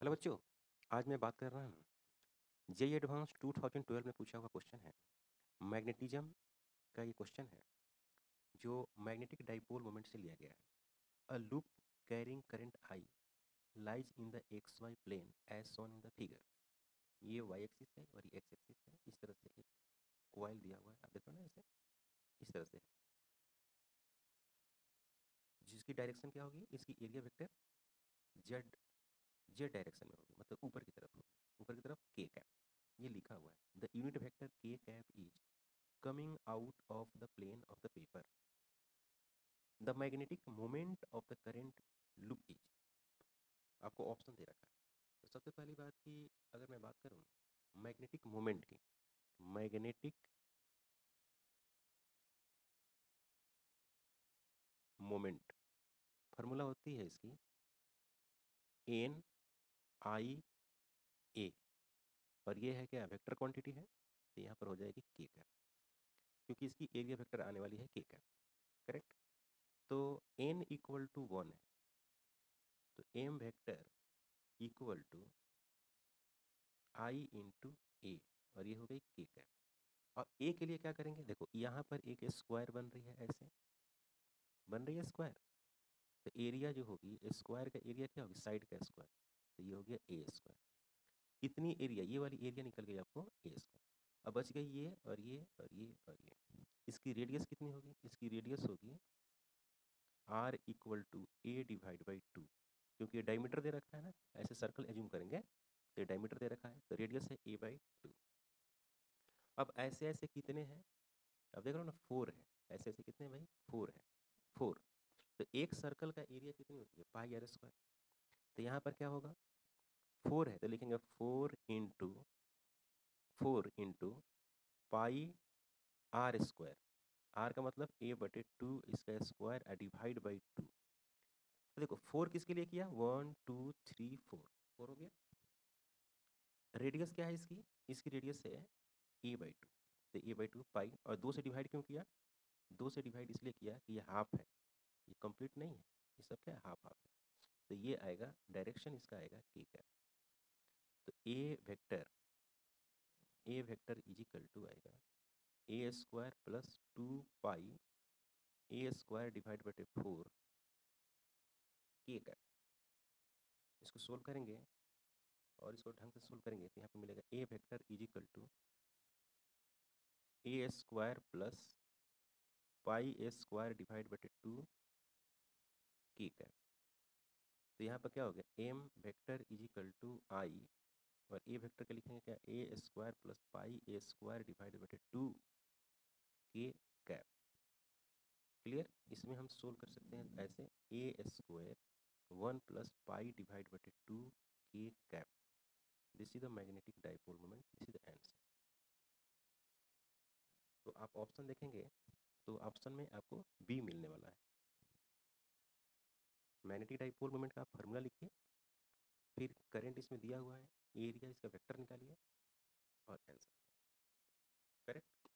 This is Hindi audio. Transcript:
हेलो बच्चों। आज मैं बात कर रहा हूँ जेई एडवांस 2012 में पूछा हुआ क्वेश्चन है। मैग्नेटिज्म का ये क्वेश्चन है जो मैग्नेटिक डाइपोल मोमेंट से लिया गया है। A loop carrying current I lies in the x y plane as shown in the figure. ये वाई एक्सिस है और ये एक्स एक्सिस है। इस तरह से एक कॉइल दिया हुआ है, आप देखो ना ऐसे, इस तरह से है। जिसकी डायरेक्शन क्या होगी, इसकी area vector Z Z direction में होगी, मतलब ऊपर की तरफ होगी, ऊपर की तरफ के कैप ये लिखा हुआ है। द यूनिट वेक्टर के cap is coming out of the plane of the paper. The magnetic moment of the current loop is, आपको ऑप्शन दे रखा है। तो सबसे पहली बात कि अगर मैं बात करूँ मैग्नेटिक मोमेंट की, मैग्नेटिक मोमेंट फार्मूला होती है इसकी एन आई ए, और ये है क्या, वेक्टर क्वांटिटी है, तो यहाँ पर हो जाएगी के कैप, क्योंकि इसकी एरिया वेक्टर आने वाली है के कैप। करेक्ट। तो एन इक्वल टू 1 है, तो M vector equal to I into A, और ये हो गई के कैप। और ए के लिए क्या करेंगे, देखो यहाँ पर एक स्क्वायर बन रही है, ऐसे बन रही है स्क्वायर, तो एरिया जो होगी स्क्वायर का एरिया क्या होगी, साइड का स्क्वायर, तो ये हो गया ए स्क्वायर। इतनी एरिया, ये वाली एरिया निकल गई आपको ए स्क्वायर। अब बच गई ये और ये और ये और ये। इसकी रेडियस कितनी होगी, इसकी रेडियस होगी R equal to a divide by two, क्योंकि ये डायमीटर दे रखा है ना, ऐसे सर्कल एज्यूम करेंगे तो डायमीटर दे रखा है, तो रेडियस है ए बाई टू। अब ऐसे ऐसे कितने हैं, अब देख रहे हो ना, 4 है, ऐसे ऐसे कितने हैं भाई, 4 है, 4। तो एक सर्कल का एरिया कितनी होती है, पाई आर स्क्वायर। तो यहाँ पर क्या होगा, 4 है तो लिखेंगे 4 into pi r square. R का मतलब ए बटे टू, इसका स्क्वायर डिवाइड बाई टू। तो देखो 4 किसके लिए किया, 1 2 3 4, 4 हो गया। रेडियस क्या है इसकी, इसकी रेडियस है ए बाई टू, तो ए बाई टू पाई, और 2 से डिवाइड क्यों किया, 2 से डिवाइड इसलिए किया कि ये हाफ है, ये कंप्लीट नहीं है, ये सब क्या है, हाफ हाफ है। तो ये आएगा, डायरेक्शन इसका आएगा के कैप। तो ए वेक्टर इज इक्वल टू आएगा ए square plus 2 pi A square divide बटे 4 के कैप। इसको सोल्व करेंगे और इसको ढंग से सोल्व करेंगे तो यहाँ पे मिलेगा A vector is equal to A square plus pi A square divide बटे 2 के कैप। तो यहाँ पर क्या हो गया, M vector is equal to I, और ए वेक्टर का लिखेंगे क्या, A square plus pi A square divide बटे 2 के कैप। क्लियर। इसमें हम सोल्व कर सकते हैं ऐसे, ए स्क्वायर 1 प्लस पाई डिवाइड बटे 2 के cap. This is the magnetic dipole moment, this is the answer. तो आप ऑप्शन देखेंगे तो ऑप्शन में आपको बी मिलने वाला है। मैग्नेटिक डाइपोल मोमेंट का आप फार्मूला लिखिए, फिर करंट इसमें दिया हुआ है, एरिया इसका वेक्टर निकालिए और आंसर। करेक्ट।